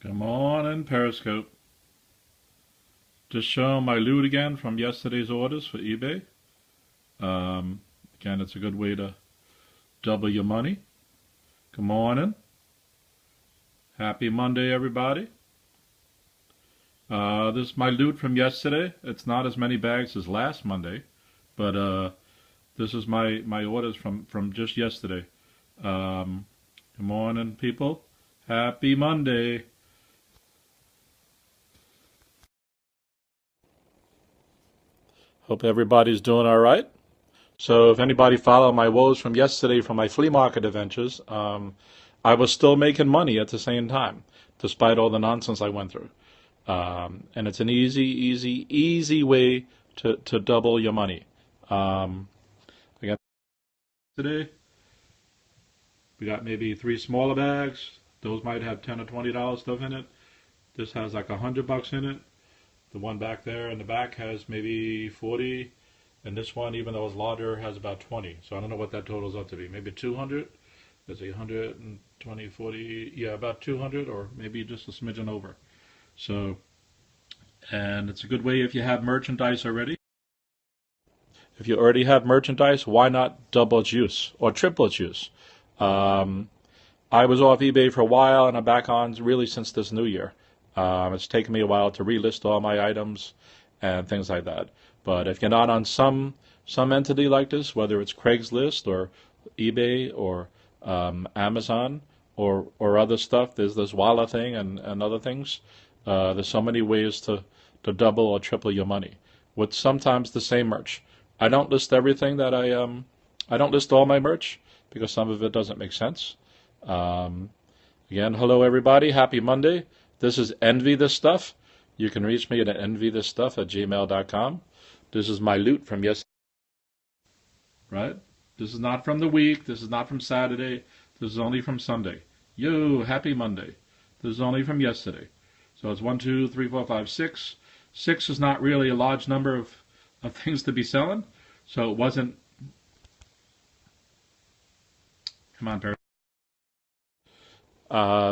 Good morning, Periscope. Just showing my loot again from yesterday's orders for eBay. Again, it's a good way to double your money. Good morning. Happy Monday, everybody. This is my loot from yesterday. It's not as many bags as last Monday, but this is my orders from just yesterday. Good morning, people. Happy Monday. Hope everybody's doing all right. So if anybody followed my woes from yesterday from my flea market adventures, I was still making money at the same time, despite all the nonsense I went through. And it's an easy way to double your money. Again, today we got maybe 3 smaller bags. Those might have $10 or $20 stuff in it. This has like $100 in it. The one back there in the back has maybe 40, and this one, even though it's larger, has about 20. So I don't know what that totals up to be. Maybe 200. There's 120, 40, yeah, about 200, or maybe just a smidgen over. So, and it's a good way if you have merchandise already. If you already have merchandise, why not double its use or triple its use? I was off eBay for a while, and I'm back on really since this new year. It's taken me a while to relist all my items and things like that. But if you're not on some entity like this, whether it's Craigslist or eBay or Amazon or other stuff, there's this wallet thing and other things. There's so many ways to double or triple your money with sometimes the same merch. I don't list everything that I don't list all my merch because some of it doesn't make sense. Again, hello everybody. Happy Monday. This is EnvyThisStuff. You can reach me at EnvyThisStuff@gmail.com. This is my loot from yesterday. Right? This is not from the week. This is not from Saturday. This is only from Sunday. Yo, happy Monday. This is only from yesterday. So it's 1, 2, 3, 4, 5, 6. 6 is not really a large number of things to be selling. So it wasn't. Come on, Perry.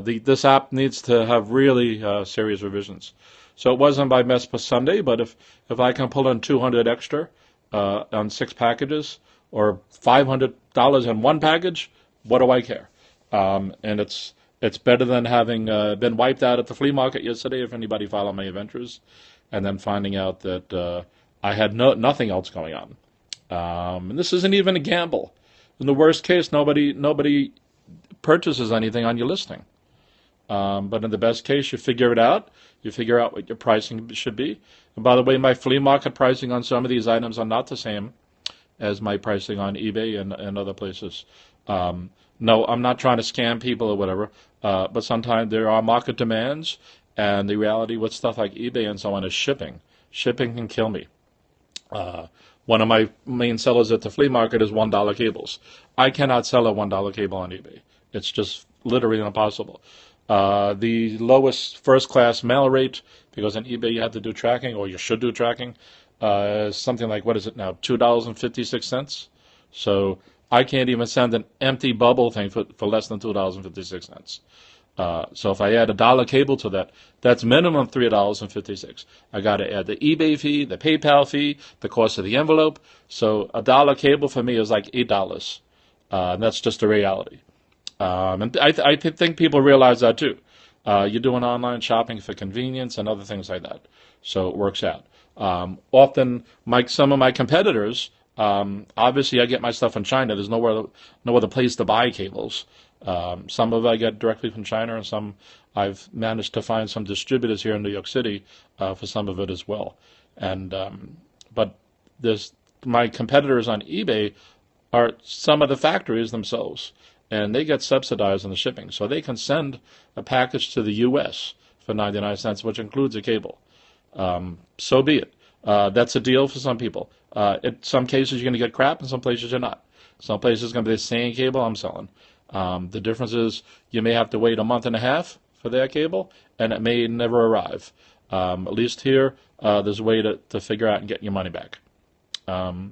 This app needs to have really serious revisions. So it wasn't by mess per Sunday, but if I can pull in 200 extra on 6 packages or $500 in one package, what do I care? And it's better than having been wiped out at the flea market yesterday, if anybody followed my adventures, and then finding out that I had nothing else going on. And this isn't even a gamble. In the worst case, nobody purchases anything on your listing. But in the best case, you figure it out. You figure out what your pricing should be. And by the way, my flea market pricing on some of these items are not the same as my pricing on eBay and other places. No, I'm not trying to scam people or whatever, but sometimes there are market demands, and the reality with stuff like eBay and so on is shipping. Shipping can kill me. One of my main sellers at the flea market is $1 cables. I cannot sell a $1 cable on eBay. It's just literally impossible. The lowest first-class mail rate, because on eBay you have to do tracking, or you should do tracking, is something like, what is it now, $2.56? So I can't even send an empty bubble thing for less than $2.56. So if I add $1 cable to that, that's minimum $3.56. I got to add the eBay fee, the PayPal fee, the cost of the envelope. So $1 cable for me is like $8, and that's just the reality. And I think people realize that too. You're doing online shopping for convenience and other things like that, so it works out. Often, some of my competitors, obviously, I get my stuff from China. There's no other place to buy cables. Some of it I get directly from China, and some I've managed to find some distributors here in New York City for some of it as well. And but my competitors on eBay are some of the factories themselves, and they get subsidized on the shipping, so they can send a package to the U.S. for 99 cents, which includes a cable. So be it. That's a deal for some people. In some cases, you're going to get crap, in some places you're not. Some places it's going to be the same cable I'm selling. The difference is you may have to wait a month and a half for their cable, and it may never arrive. At least here, there's a way to figure out and get your money back. If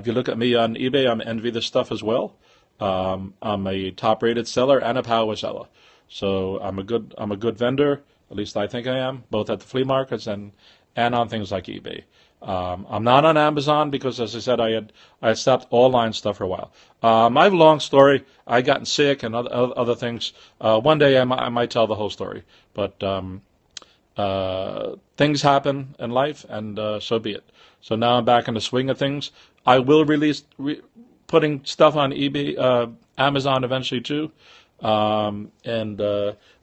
you look at me on eBay, I'm EnvyThisStuff as well. I'm a top-rated seller and a power seller. So I'm a good vendor. At least I think I am, both at the flea markets and on things like eBay. I'm not on Amazon because, as I said, I had stopped online stuff for a while. I have a long story. I gotten sick and other things. One day I might tell the whole story, but things happen in life, and so be it. So now I'm back in the swing of things. I will putting stuff on eBay, Amazon eventually too. And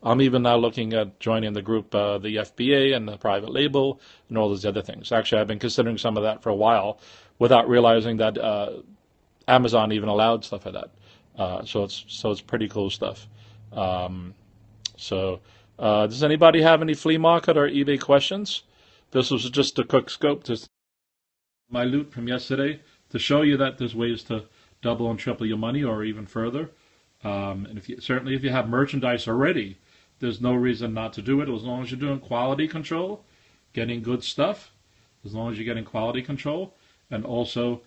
I'm even now looking at joining the group, the FBA and the private label and all those other things. Actually, I've been considering some of that for a while without realizing that Amazon even allowed stuff like that. So it's pretty cool stuff. Um, does anybody have any flea market or eBay questions? This was just a quick scope to my loot from yesterday to show you that there's ways to double and triple your money or even further. And certainly if you have merchandise already, there's no reason not to do it as long as you're doing quality control, getting good stuff, as long as you're getting quality control, and also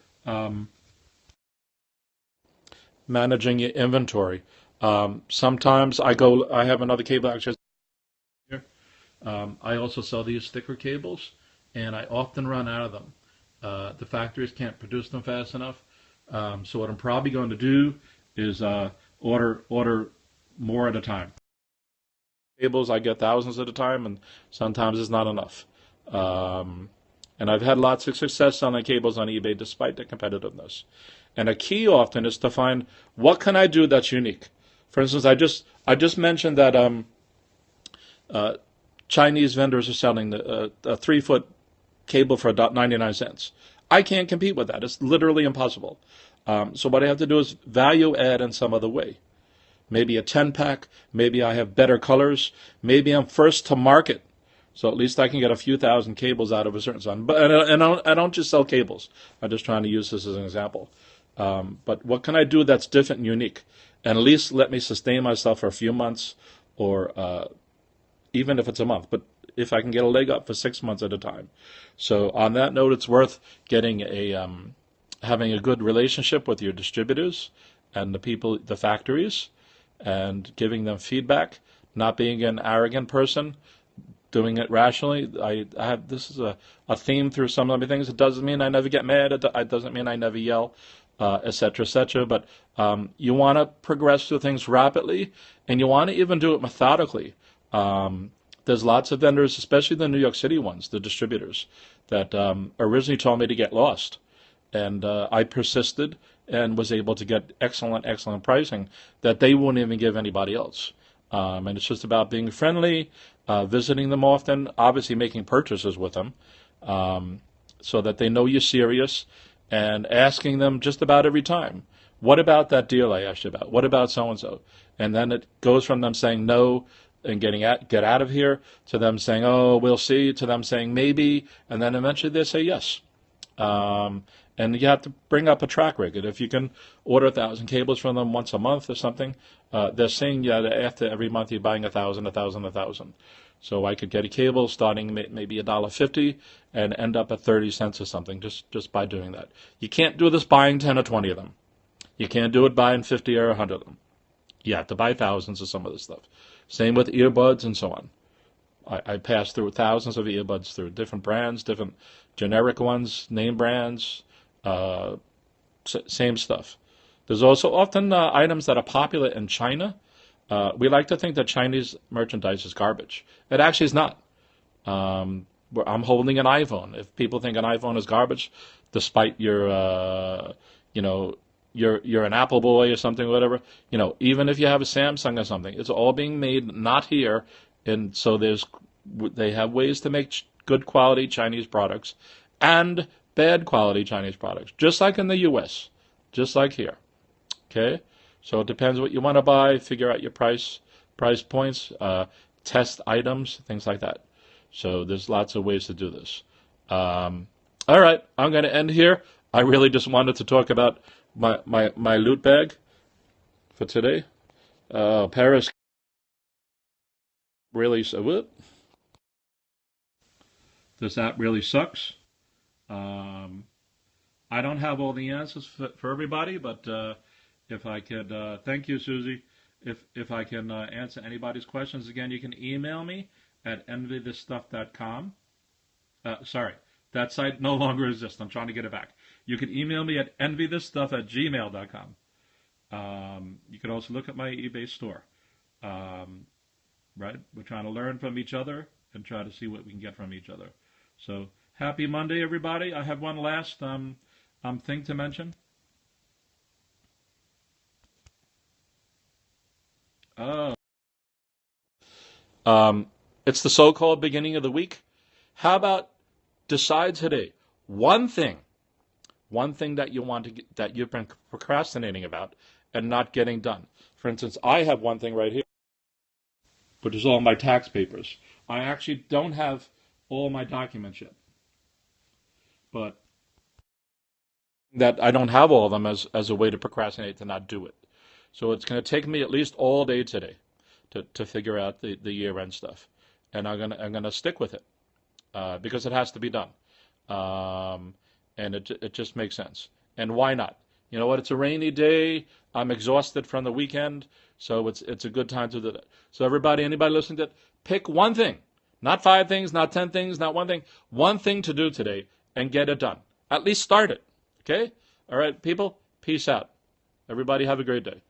managing your inventory. Sometimes I have another cable actually here. I also sell these sticker cables, and I often run out of them. The factories can't produce them fast enough. So what I'm probably going to do is order more at a time. Cables I get thousands at a time, and sometimes it's not enough. And I've had lots of success selling cables on eBay despite the competitiveness. And a key often is to find what can I do that's unique. For instance, I just mentioned that Chinese vendors are selling a 3-foot cable for $0.99. I can't compete with that. It's literally impossible. So what I have to do is value add in some other way. Maybe a 10-pack. Maybe I have better colors. Maybe I'm first to market. So at least I can get a few thousand cables out of a certain sign. But I don't just sell cables. I'm just trying to use this as an example. But what can I do that's different and unique? And at least let me sustain myself for a few months, or even if it's a month. But if I can get a leg up for 6 months at a time. So on that note, it's worth getting having a good relationship with your distributors and the factories, and giving them feedback, not being an arrogant person, doing it rationally. I have this is a theme through some of the things. It doesn't mean I never get mad. It doesn't mean I never yell, etc., etc. But you want to progress through things rapidly, and you want to even do it methodically. There's lots of vendors, especially the New York City ones, the distributors, that originally told me to get lost. And I persisted and was able to get excellent pricing that they wouldn't even give anybody else. And it's just about being friendly, visiting them often, obviously making purchases with them, so that they know you're serious, and asking them just about every time, what about that deal I asked you about? What about so-and-so? And then it goes from them saying no and get out of here, to them saying, oh, we'll see, to them saying maybe, and then eventually they say yes. And you have to bring up a track record. If you can order 1,000 cables from them once a month or something, they're saying that after every month you're buying 1,000, 1,000, 1,000. So I could get a cable starting maybe $1.50 and end up at 30 cents or something just by doing that. You can't do this buying 10 or 20 of them. You can't do it buying 50 or 100 of them. You have to buy thousands of some of this stuff. Same with earbuds and so on. I passed through thousands of earbuds through different brands, different generic ones, name brands, same stuff. There's also often items that are popular in China. We like to think that Chinese merchandise is garbage. It actually is not. I'm holding an iPhone. If people think an iPhone is garbage, despite you're an Apple boy or something, or whatever, even if you have a Samsung or something, it's all being made not here, and so they have ways to make good quality Chinese products and bad quality Chinese products, just like in the U.S., just like here. Okay, so it depends what you want to buy. Figure out your price points, test items, things like that. So there's lots of ways to do this. All right, I'm going to end here. I really just wanted to talk about my loot bag for today. Paris really this app really sucks. I don't have all the answers for everybody, but if I could, thank you, Susie. if I can answer anybody's questions. Again, you can email me at EnvyThisStuff.com. Sorry, that site no longer exists. I'm trying to get it back. You can email me at EnvyThisStuff@gmail.com. You can also look at my eBay store. Right? We're trying to learn from each other and try to see what we can get from each other. So happy Monday, everybody. I have one last thing to mention. It's the so-called beginning of the week. How about decide today one thing that you want to get, that you've been procrastinating about and not getting done. For instance, I have one thing right here, which is all my tax papers. I actually don't have all my documents yet, but that I don't have all of them as a way to procrastinate to not do it. So it's going to take me at least all day today to figure out the year-end stuff, and I'm gonna stick with it because it has to be done, and it just makes sense. And why not? You know what? It's a rainy day. I'm exhausted from the weekend, so it's a good time to do that. So everybody, anybody listening to it, pick one thing, not 5 things, not 10 things, not one thing to do today, and get it done. At least start it. Okay? All right, people. Peace out. Everybody have a great day.